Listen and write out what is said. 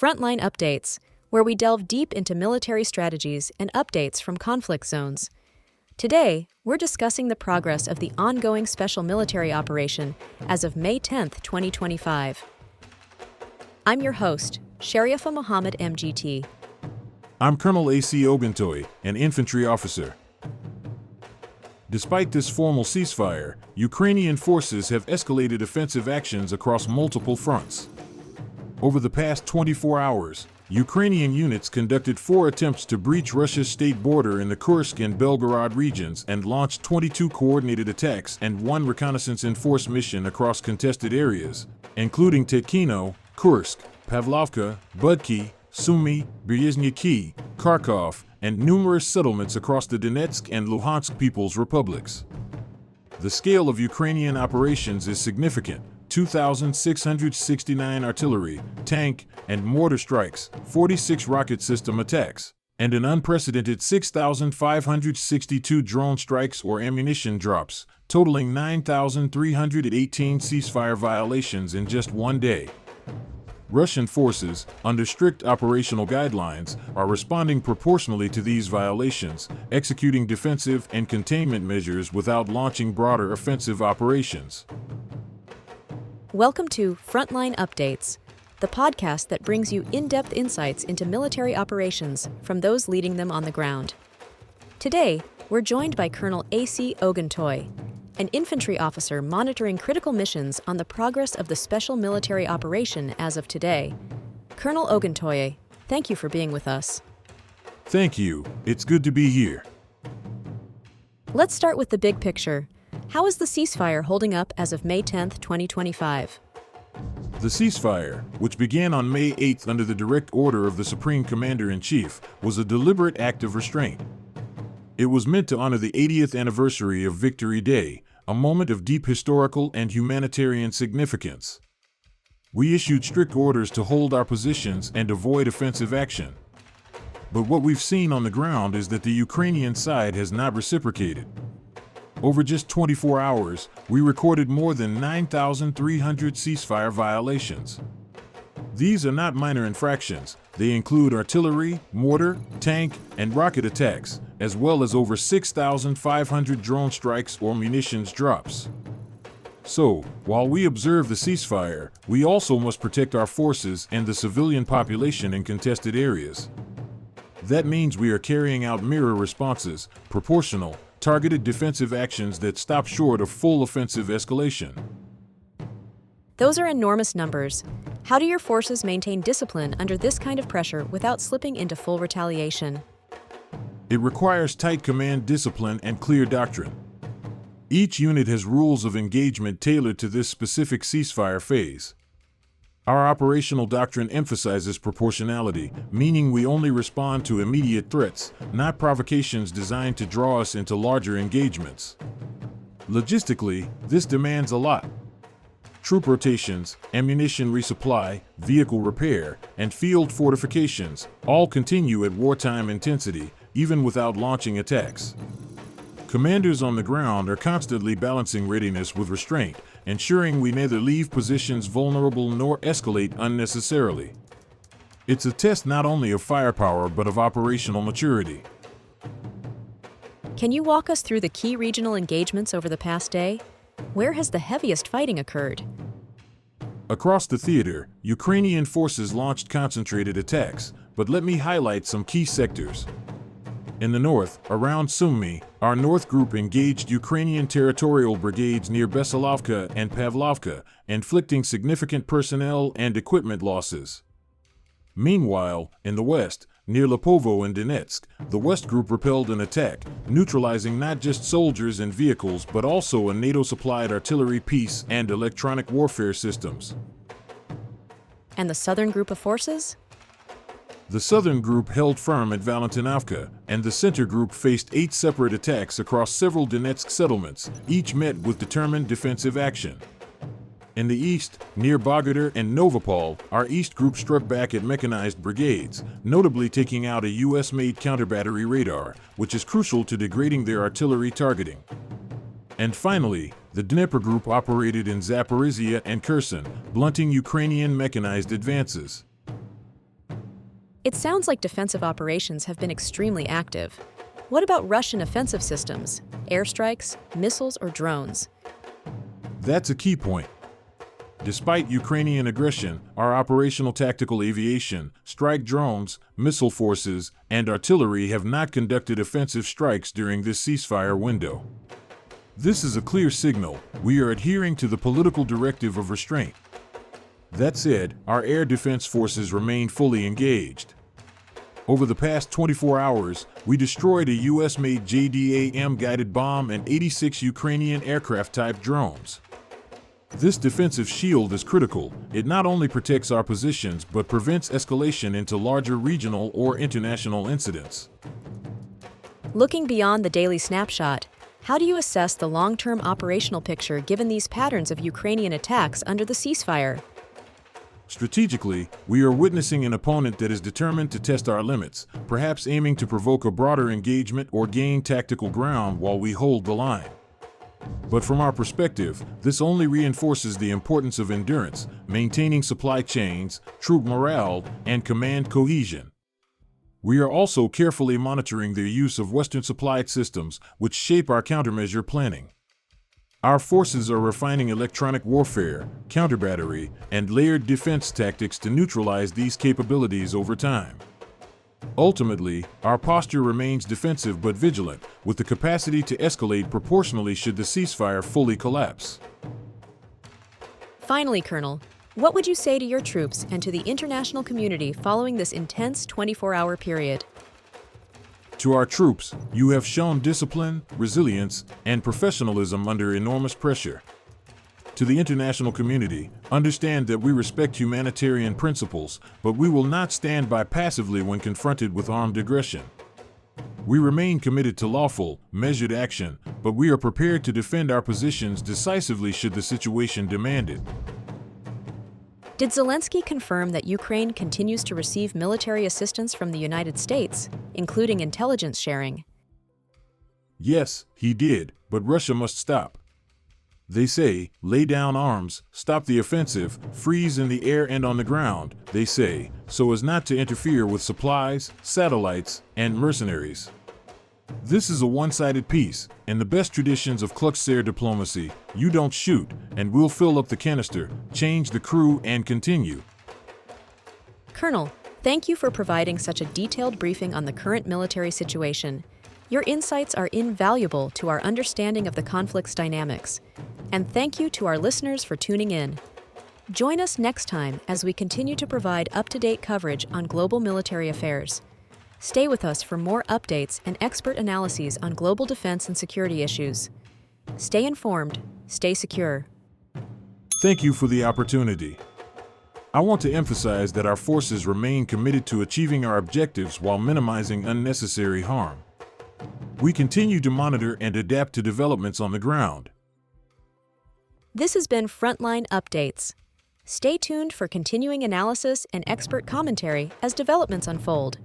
Frontline Updates, where we delve deep into military strategies and updates from conflict zones. Today, we're discussing the progress of the ongoing special military operation as of May 10, 2025. I'm your host, Sharifa Mohammed MGT. I'm Colonel A.C. Oguntoye, an infantry officer. Despite this formal ceasefire, Ukrainian forces have escalated offensive actions across multiple fronts. Over the past 24 hours, Ukrainian units conducted 4 attempts to breach Russia's state border in the Kursk and Belgorod regions and launched 22 coordinated attacks and 1 reconnaissance enforce mission across contested areas, including Tetkino, Kursk, Pavlovka, Budki, Sumy, Berezhniki, Kharkov, and numerous settlements across the Donetsk and Luhansk People's Republics. The scale of Ukrainian operations is significant: 2,669 artillery, tank, and mortar strikes, 46 rocket system attacks, and an unprecedented 6,562 drone strikes or ammunition drops, totaling 9,318 ceasefire violations in just one day. Russian forces, under strict operational guidelines, are responding proportionally to these violations, executing defensive and containment measures without launching broader offensive operations. Welcome to Frontline Updates, the podcast that brings you in-depth insights into military operations from those leading them on the ground. Today, we're joined by Colonel A.C. Oguntoye, an infantry officer monitoring critical missions on the progress of the special military operation as of today. Colonel Oguntoye, thank you for being with us. Thank you. It's good to be here. Let's start with the big picture. How is the ceasefire holding up as of May 10, 2025? The ceasefire, which began on May 8 under the direct order of the Supreme Commander-in-Chief, was a deliberate act of restraint. It was meant to honor the 80th anniversary of Victory Day, a moment of deep historical and humanitarian significance. We issued strict orders to hold our positions and avoid offensive action. But what we've seen on the ground is that the Ukrainian side has not reciprocated. Over just 24 hours, we recorded more than 9,300 ceasefire violations. These are not minor infractions. They include artillery, mortar, tank, and rocket attacks, as well as over 6,500 drone strikes or munitions drops. So, while we observe the ceasefire, we also must protect our forces and the civilian population in contested areas. That means we are carrying out mirror responses, proportional, targeted defensive actions that stop short of full offensive escalation. Those are enormous numbers. How do your forces maintain discipline under this kind of pressure without slipping into full retaliation? It requires tight command discipline and clear doctrine. Each unit has rules of engagement tailored to this specific ceasefire phase. Our operational doctrine emphasizes proportionality, meaning we only respond to immediate threats, not provocations designed to draw us into larger engagements. Logistically, this demands a lot. Troop rotations, ammunition resupply, vehicle repair, and field fortifications all continue at wartime intensity, even without launching attacks. Commanders on the ground are constantly balancing readiness with restraint, ensuring we neither leave positions vulnerable nor escalate unnecessarily. It's a test not only of firepower but of operational maturity. Can you walk us through the key regional engagements over the past day? Where has the heaviest fighting occurred? Across the theater, Ukrainian forces launched concentrated attacks, but let me highlight some key sectors. In the north, around Sumy, our North Group engaged Ukrainian territorial brigades near Besilovka and Pavlovka, inflicting significant personnel and equipment losses. Meanwhile, in the west, near Lepovo and Donetsk, the West Group repelled an attack, neutralizing not just soldiers and vehicles but also a NATO-supplied artillery piece and electronic warfare systems. And the southern group of forces? The southern group held firm at Valentinovka, and the center group faced 8 separate attacks across several Donetsk settlements, each met with determined defensive action. In the east, near Bogodar and Novopol, our East Group struck back at mechanized brigades, notably taking out a U.S.-made counter-battery radar, which is crucial to degrading their artillery targeting. And finally, the Dnieper Group operated in Zaporizhia and Kherson, blunting Ukrainian mechanized advances. It sounds like defensive operations have been extremely active. What about Russian offensive systems, airstrikes, missiles, or drones? That's a key point. Despite Ukrainian aggression, our operational tactical aviation, strike drones, missile forces, and artillery have not conducted offensive strikes during this ceasefire window. This is a clear signal we are adhering to the political directive of restraint. That said, our air defense forces remain fully engaged. Over the past 24 hours, we destroyed a U.S.-made JDAM guided bomb and 86 Ukrainian aircraft-type drones. This defensive shield is critical. It not only protects our positions but prevents escalation into larger regional or international incidents. Looking beyond the daily snapshot, how do you assess the long-term operational picture given these patterns of Ukrainian attacks under the ceasefire? Strategically, we are witnessing an opponent that is determined to test our limits, perhaps aiming to provoke a broader engagement or gain tactical ground while we hold the line. But from our perspective, this only reinforces the importance of endurance, maintaining supply chains, troop morale, and command cohesion. We are also carefully monitoring their use of Western-supplied systems, which shape our countermeasure planning. Our forces are refining electronic warfare, counter-battery, and layered defense tactics to neutralize these capabilities over time. Ultimately, our posture remains defensive but vigilant, with the capacity to escalate proportionally should the ceasefire fully collapse. Finally, Colonel, what would you say to your troops and to the international community following this intense 24-hour period? To our troops, you have shown discipline, resilience, and professionalism under enormous pressure. To the international community, understand that we respect humanitarian principles, but we will not stand by passively when confronted with armed aggression. We remain committed to lawful, measured action, but we are prepared to defend our positions decisively should the situation demand it. Did Zelensky confirm that Ukraine continues to receive military assistance from the United States, including intelligence sharing? Yes, he did, but Russia must stop. They say, lay down arms, stop the offensive, freeze in the air and on the ground, they say, so as not to interfere with supplies, satellites, and mercenaries. This is a one-sided peace. In the best traditions of Kluxer diplomacy, you don't shoot, and we'll fill up the canister, change the crew, and continue. Colonel, thank you for providing such a detailed briefing on the current military situation. Your insights are invaluable to our understanding of the conflict's dynamics. And thank you to our listeners for tuning in. Join us next time as we continue to provide up-to-date coverage on global military affairs. Stay with us for more updates and expert analyses on global defense and security issues. Stay informed, stay secure. Thank you for the opportunity. I want to emphasize that our forces remain committed to achieving our objectives while minimizing unnecessary harm. We continue to monitor and adapt to developments on the ground. This has been Frontline Updates. Stay tuned for continuing analysis and expert commentary as developments unfold.